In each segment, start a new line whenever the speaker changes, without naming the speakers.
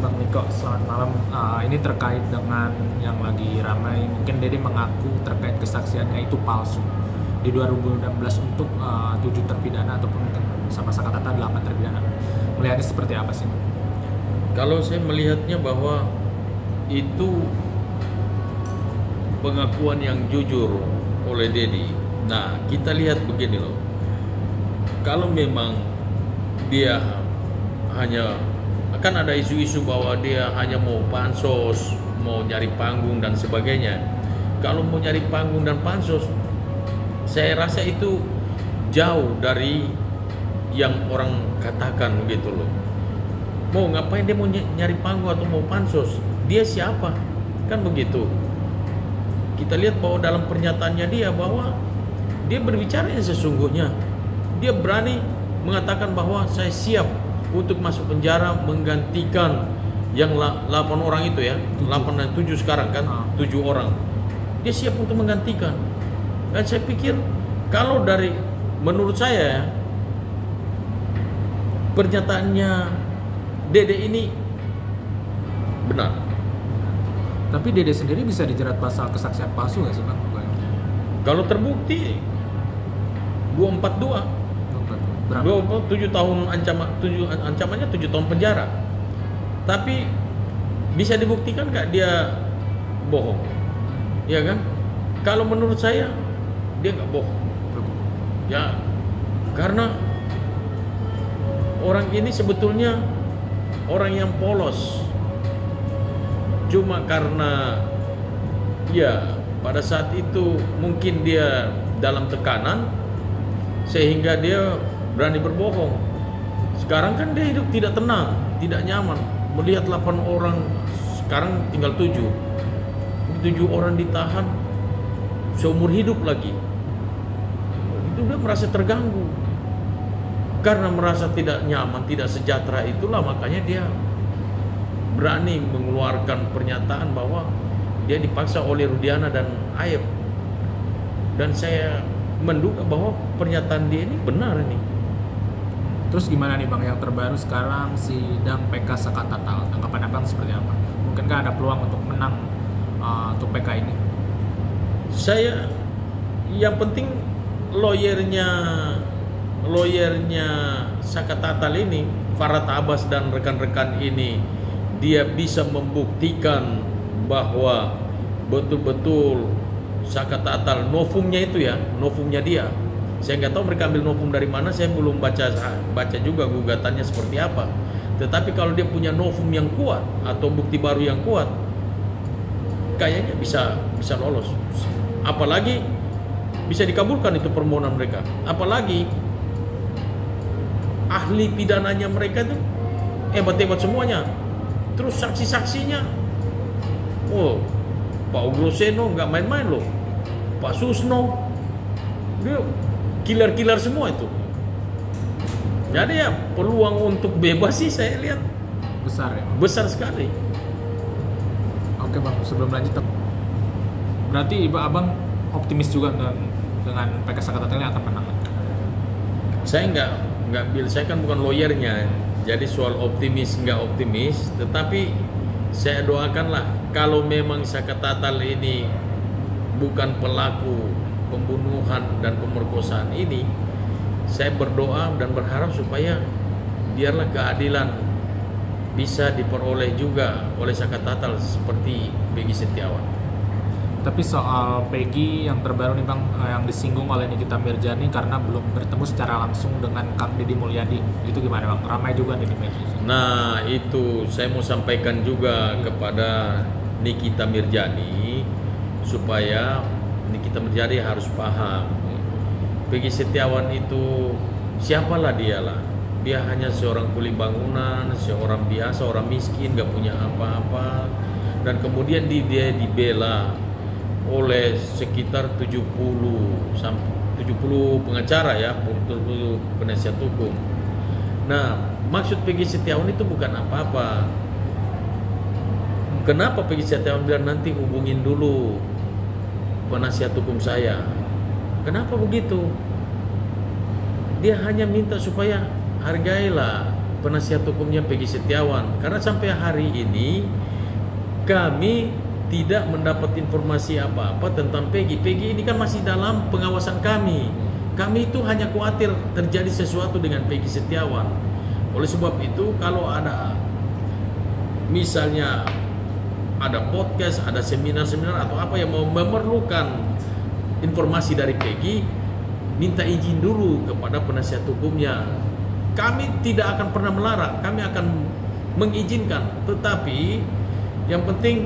Bang Niko, selamat malam. Ini terkait dengan yang lagi ramai, mungkin Dede mengaku terkait kesaksiannya itu palsu di 2016 untuk 7 terpidana ataupun mungkin sama kata 8 terpidana. Melihatnya seperti apa sih?
Kalau saya melihatnya bahwa itu pengakuan yang jujur oleh Dedi. Nah, kita lihat begini loh. Kalau memang dia hanya kan ada isu-isu bahwa dia hanya mau pansos, mau nyari panggung dan sebagainya. Kalau mau nyari panggung dan pansos, saya rasa itu jauh dari yang orang katakan begitu loh. Mau ngapain dia mau nyari panggung atau mau pansos? Dia siapa? Kan begitu. Kita lihat bahwa dalam pernyataannya dia bahwa dia berbicara yang sesungguhnya. Dia berani mengatakan bahwa saya siap untuk masuk penjara menggantikan yang 8 orang itu ya, 8 dan 7 sekarang kan, 7 orang. Dia siap untuk menggantikan. Dan saya pikir kalau dari menurut saya ya, pernyataannya Dede ini benar.
Tapi Dede sendiri bisa dijerat pasal kesaksian palsu nggak sih Bang?
Kalau terbukti 242
Berapa?
7 tahun ancamannya 7 tahun penjara. Tapi bisa dibuktikan nggak dia bohong? Ya kan? Kalau menurut saya dia nggak bohong. Ya, karena orang ini sebetulnya orang yang polos. Cuma karena ya pada saat itu mungkin dia dalam tekanan sehingga dia berani berbohong. Sekarang kan dia hidup tidak tenang, tidak nyaman. Melihat 8 orang, sekarang tinggal 7. 7 orang ditahan seumur hidup lagi. Itu dia merasa terganggu. Karena merasa tidak nyaman, tidak sejahtera, itulah makanya dia berani mengeluarkan pernyataan bahwa dia dipaksa oleh Rudiana dan Ayep. Dan saya menduga bahwa pernyataan dia ini benar ini.
Terus gimana nih Bang yang terbaru sekarang sidang PK Sakatatal, tanggapan Abang seperti apa? Mungkinkah ada peluang untuk menang untuk PK ini?
Saya yang penting lawyernya Sakatatal ini, Farhad Abbas dan rekan-rekan ini, dia bisa membuktikan bahwa betul-betul Sakatatal novumnya itu ya, novumnya dia. Saya nggak tahu mereka ambil novum dari mana, saya belum baca juga gugatannya seperti apa. Tetapi kalau dia punya novum yang kuat atau bukti baru yang kuat, kayaknya bisa lolos. Apalagi bisa dikabulkan itu permohonan mereka. Apalagi ahli pidananya mereka itu hebat-hebat semuanya. Terus saksi-saksinya, oh Pak Ugroseno nggak main-main loh, Pak Susno, dia kilar-kilar semua itu. Jadi ya peluang untuk bebas sih saya lihat
Besar ya?
besar sekali.
Oke Bang, sebelum lanjut, berarti Abang optimis juga dengan PK Sakatatal ini akan menang?
Saya nggak bil, saya kan bukan lawyernya, jadi soal optimis nggak optimis, tetapi saya doakanlah kalau memang Sakatatal ini bukan pelaku pembunuhan dan pemerkosaan ini, saya berdoa dan berharap supaya biarlah keadilan bisa diperoleh juga oleh Sakatatal seperti Peggy Setiawan.
Tapi soal Peggy yang terbaru nih Bang, yang disinggung oleh Nikita Mirzani karena belum bertemu secara langsung dengan Kang Deddy Mulyadi, itu gimana Bang? Ramai juga nih di media.
Nah itu saya mau sampaikan juga kepada Nikita Mirzani supaya Nikita Mirzani harus paham Peggy Setiawan itu siapalah dialah. Dia hanya seorang kuli bangunan, seorang biasa, orang miskin, gak punya apa-apa. Dan kemudian dia dibela oleh sekitar 70 pengacara ya, 70 penasihat hukum. Nah, maksud Peggy Setiawan itu bukan apa-apa. Kenapa Peggy Setiawan bilang nanti hubungin dulu penasihat hukum saya? Kenapa begitu? Dia hanya minta supaya hargailah penasihat hukumnya Peggy Setiawan, karena sampai hari ini kami tidak mendapat informasi apa-apa tentang Peggy. Peggy ini kan masih dalam pengawasan kami. Kami itu hanya khawatir terjadi sesuatu dengan Peggy Setiawan. Oleh sebab itu, kalau ada misalnya ada podcast, ada seminar-seminar atau apa yang mau memerlukan informasi dari Peggy, minta izin dulu kepada penasihat hukumnya. Kami tidak akan pernah melarang, kami akan mengizinkan, tetapi yang penting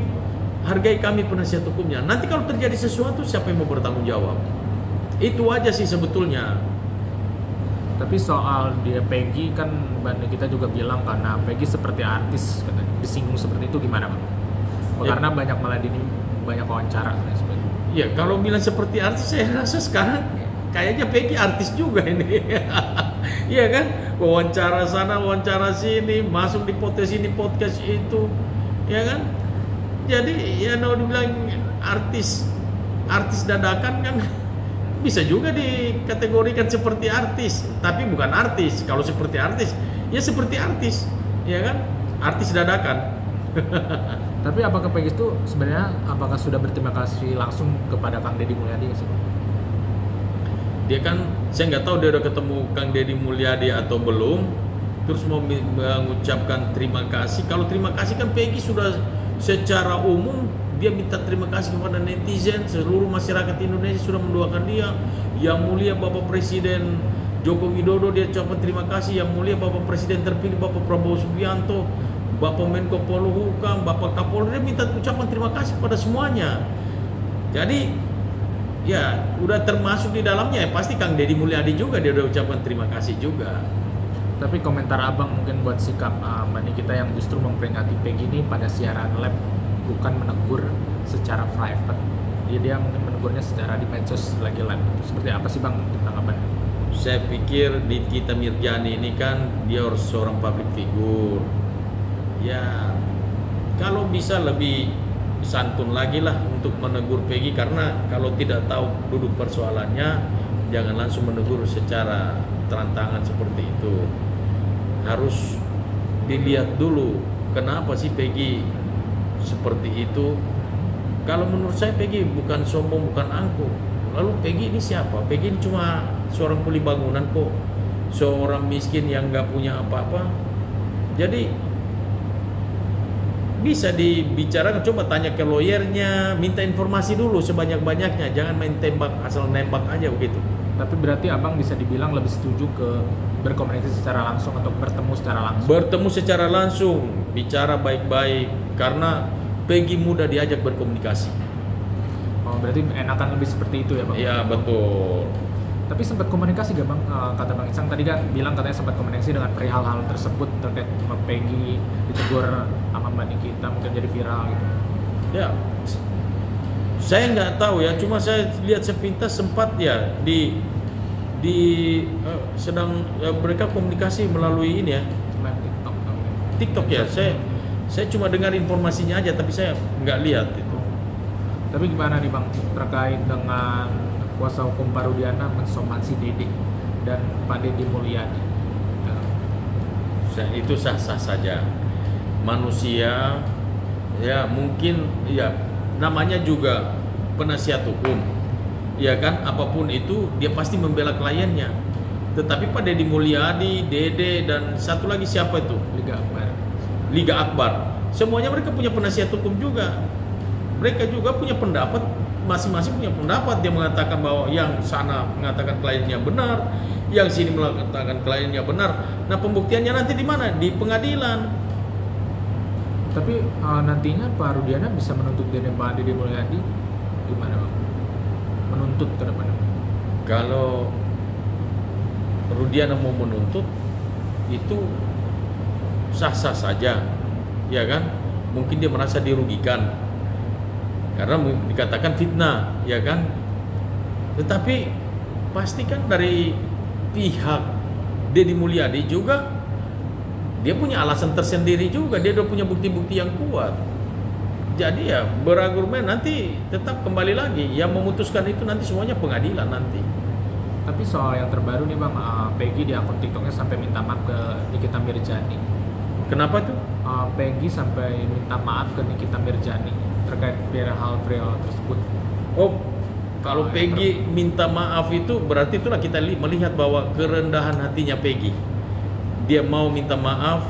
hargai kami penasihat hukumnya. Nanti kalau terjadi sesuatu, siapa yang mau bertanggung jawab? Itu aja sih sebetulnya.
Tapi soal dia Peggy kan kita juga bilang karena Peggy seperti artis, disinggung seperti itu gimana Bang? Karena banyak malah banyak wawancara dan sebagainya.
Ya kalau bilang seperti artis, saya rasa sekarang kayaknya Peggy artis juga ini. Iya kan? Wawancara sana, wawancara sini, masuk di podcast ini, podcast itu. Ya kan? Jadi ya kalau dibilang artis dadakan kan bisa juga dikategorikan seperti artis, tapi bukan artis. Kalau seperti artis, ya seperti artis, ya kan? Artis dadakan.
Tapi apakah Peggy itu sebenarnya apakah sudah berterima kasih langsung kepada Kang Deddy Mulyadi sih?
Dia kan, saya nggak tahu dia udah ketemu Kang Deddy Mulyadi atau belum. Terus mau mengucapkan terima kasih. Kalau terima kasih kan Peggy sudah secara umum dia minta terima kasih kepada netizen, seluruh masyarakat Indonesia sudah mendoakan dia. Yang mulia Bapak Presiden Joko Widodo, dia ucapkan terima kasih. Yang mulia Bapak Presiden terpilih Bapak Prabowo Subianto, Bapak Menko Polhukam, Bapak Kapolri, dia minta ucapan terima kasih kepada semuanya. Jadi ya udah termasuk di dalamnya, ya pasti Kang Deddy Mulyadi juga dia udah ucapkan terima kasih juga.
Tapi komentar abang mungkin buat sikap Mbak Nikita yang justru memperingati Peggy ini pada siaran live, bukan menegur secara private. Dia mungkin menegurnya secara di medsos lagi live. Seperti apa sih Bang tanggapannya?
Saya pikir Nikita Mirjani ini kan dia harus seorang public figure. Ya kalau bisa lebih santun lagi lah untuk menegur Peggy, karena kalau tidak tahu duduk persoalannya jangan langsung menegur secara terantangan seperti itu. Harus dilihat dulu kenapa sih Peggy seperti itu. Kalau menurut saya Peggy bukan sombong, bukan angkuh. Lalu Peggy ini siapa? Peggy ini cuma seorang kuli bangunan kok, seorang miskin yang nggak punya apa-apa. Jadi bisa dibicarakan, coba tanya ke lawyernya, minta informasi dulu sebanyak-banyaknya, jangan main tembak asal nembak aja begitu.
Tapi berarti abang bisa dibilang lebih setuju ke berkomunikasi secara langsung atau bertemu secara langsung?
Bertemu secara langsung, bicara baik-baik, karena Peggy mudah diajak berkomunikasi.
Oh, berarti enakan lebih seperti itu ya Bang?
Iya betul.
Tapi sempat komunikasi gak Bang, kata Bang Isang tadi kan bilang katanya sempat komunikasi dengan perihal hal tersebut terkait sama Peggy ditegur sama Mbak Nikita, mungkin jadi viral gitu.
Ya, saya nggak tahu ya, cuma saya lihat sepintas sempat ya sedang mereka komunikasi melalui ini ya, TikTok ya. Saya cuma dengar informasinya aja, tapi saya nggak lihat itu.
Tapi gimana nih Bang terkait dengan kuasa hukum Pak Rudiana mensomasi Deddy dan Pak Deddy Mulyadi?
Itu sah-sah saja. Manusia ya mungkin ya namanya juga penasihat hukum, ya kan, apapun itu dia pasti membela kliennya. Tetapi Pak Deddy Mulyadi, Dede dan satu lagi siapa itu? Liga Akbar. Semuanya mereka punya penasihat hukum juga. Mereka juga punya pendapat, masing-masing punya pendapat. Dia mengatakan bahwa yang sana mengatakan kliennya benar, yang sini mengatakan kliennya benar. Nah, pembuktiannya nanti di mana? Di pengadilan.
Tapi nantinya Pak Rudiana bisa menuntut Pak Deddy Mulyadi gimana Bang? Menuntut ke depan?
Kalau Rudiana mau menuntut itu sah-sah saja, ya kan? Mungkin dia merasa dirugikan karena dikatakan fitnah, ya kan? Tetapi pastikan dari pihak Deddy Mulyadi juga dia punya alasan tersendiri juga, dia udah punya bukti-bukti yang kuat. Jadi ya berargumen nanti tetap kembali lagi yang memutuskan itu nanti semuanya pengadilan nanti.
Tapi soal yang terbaru nih Bang, Peggy di akun TikToknya sampai minta maaf ke Nikita Mirzani.
Kenapa tuh?
Peggy sampai minta maaf ke Nikita Mirzani terkait hal tersebut.
Oh, kalau Peggy minta maaf itu berarti itulah kita melihat bahwa kerendahan hatinya Peggy. Dia mau minta maaf.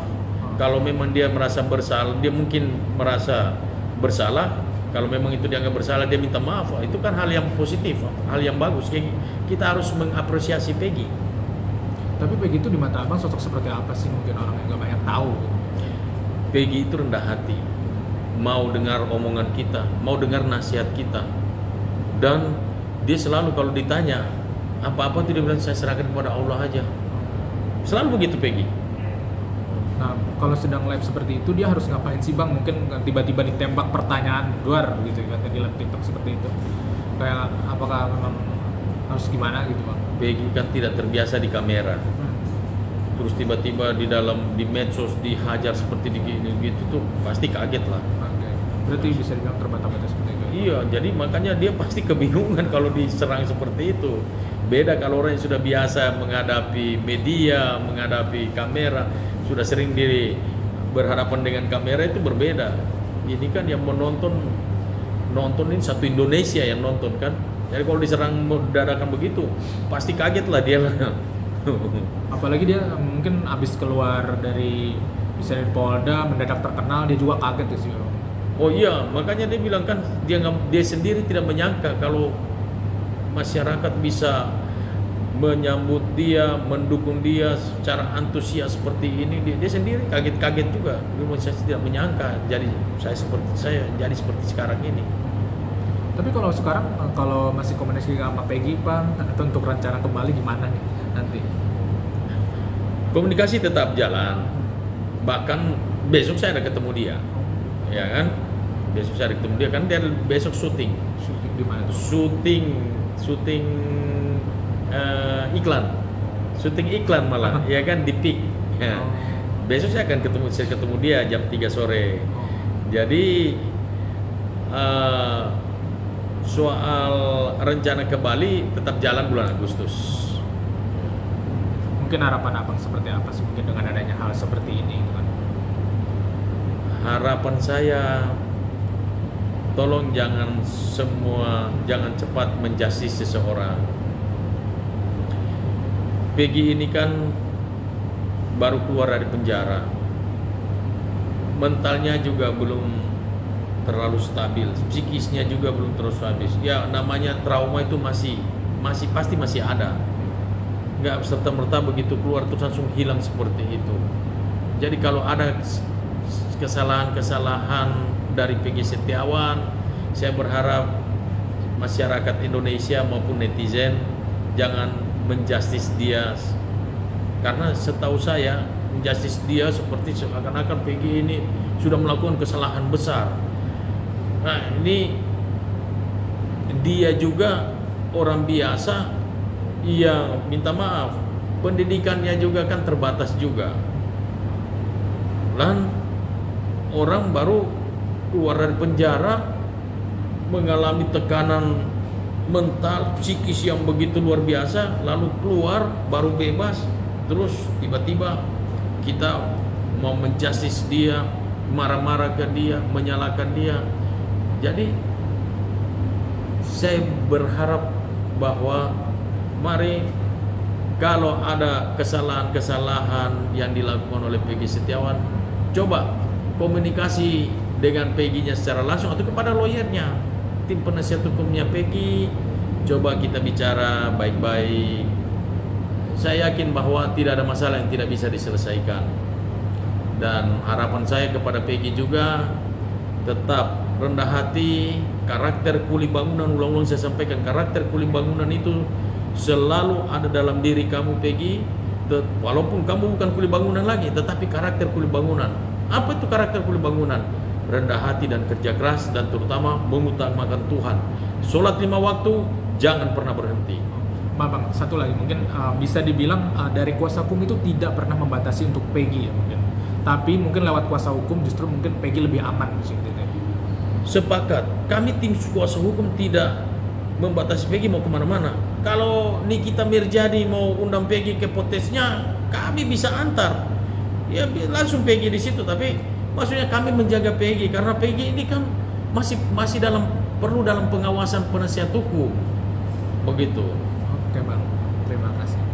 Kalau memang dia merasa bersalah, dia mungkin merasa bersalah. Kalau memang itu dianggap bersalah, dia minta maaf. Itu kan hal yang positif, hal yang bagus. Kita harus mengapresiasi Peggy.
Tapi Peggy itu di mata abang sosok seperti apa sih? Mungkin orang yang nggak banyak tahu.
Peggy itu rendah hati, mau dengar omongan kita, mau dengar nasihat kita, dan dia selalu kalau ditanya apa-apa itu dia bilang saya serahkan kepada Allah aja. Selalu begitu Peggy.
Nah, kalau sedang live seperti itu dia harus ngapain sih Bang? Mungkin tiba-tiba ditembak pertanyaan luar gitu kan di live TikTok seperti itu. Kayak apakah memang harus gimana gitu Bang?
Peggy kan tidak terbiasa di kamera. Terus tiba-tiba di medsos dihajar seperti gitu tuh pasti kaget lah.
Oke. Berarti bisa dibilang terbata-bata seperti itu.
Iya, jadi makanya dia pasti kebingungan kalau diserang seperti itu. Beda kalau orang yang sudah biasa menghadapi media, menghadapi kamera, sudah sering berhadapan dengan kamera itu berbeda. Ini kan yang nonton ini satu Indonesia yang nonton kan. Jadi kalau diserang dadakan begitu, pasti kaget lah dia lah.
Apalagi dia mungkin habis keluar dari misalnya Polda mendadak terkenal, dia juga kaget sih.
Oh iya, makanya dia bilang kan dia sendiri tidak menyangka kalau masyarakat bisa menyambut dia, mendukung dia secara antusias seperti ini. Dia sendiri kaget-kaget juga. Saya tidak menyangka saya jadi seperti sekarang ini.
Tapi kalau sekarang kalau masih komunikasi sama Peggy Bang, atau untuk rencana kembali gimana nih nanti?
Komunikasi tetap jalan. Bahkan besok saya ada ketemu dia. Ya kan? Besok saya ada ketemu dia kan dia besok syuting.
Syuting di mana tuh?
Syuting iklan malah ya kan di PIK ya. Besok saya akan ketemu dia jam 3 sore. Jadi soal rencana ke Bali tetap jalan bulan Agustus.
Mungkin harapan abang seperti apa sih mungkin dengan adanya hal seperti ini gitu kan?
Harapan saya tolong jangan cepat menjustis seseorang. Peggy ini kan baru keluar dari penjara, mentalnya juga belum terlalu stabil, psikisnya juga belum terlalu stabil. Ya namanya trauma itu pasti masih ada. Nggak serta-merta begitu keluar terus langsung hilang seperti itu. Jadi kalau ada kesalahan-kesalahan dari Peggy Setiawan, saya berharap masyarakat Indonesia maupun netizen jangan menjustis dia, karena setahu saya menjustis dia seperti seakan-akan Peggy ini sudah melakukan kesalahan besar. Nah ini dia juga orang biasa yang minta maaf, pendidikannya juga kan terbatas juga, dan orang baru keluar dari penjara mengalami tekanan mental, psikis yang begitu luar biasa, lalu keluar baru bebas, terus tiba-tiba kita mau menjustis dia, marah-marah ke dia, menyalahkan dia. Jadi saya berharap bahwa mari kalau ada kesalahan-kesalahan yang dilakukan oleh Peggy Setiawan, coba komunikasi dengan Peggy-nya secara langsung atau kepada lawyernya, tim penasihat hukumnya Peggy. Coba kita bicara baik-baik. Saya yakin bahwa tidak ada masalah yang tidak bisa diselesaikan. Dan harapan saya kepada Peggy juga tetap rendah hati. Karakter kuli bangunan, ulang-ulang saya sampaikan, karakter kuli bangunan itu selalu ada dalam diri kamu Peggy. Walaupun kamu bukan kuli bangunan lagi, tetapi karakter kuli bangunan. Apa itu karakter kuli bangunan? Rendah hati dan kerja keras, dan terutama mengutamakan Tuhan. Sholat 5 waktu, jangan pernah berhenti.
Bang, satu lagi mungkin bisa dibilang dari kuasa hukum itu tidak pernah membatasi untuk Peggy ya mungkin. Tapi mungkin lewat kuasa hukum justru mungkin Peggy lebih aman di sini.
Sepakat, kami tim kuasa hukum tidak membatasi Peggy mau kemana-mana. kalau Nikita Mirjani mau undang Peggy ke potesnya, kami bisa antar. Ya langsung Peggy di situ, tapi maksudnya kami menjaga Peggy karena Peggy ini kan masih perlu dalam pengawasan penasihat hukum. Begitu.
Oke Bang, terima kasih.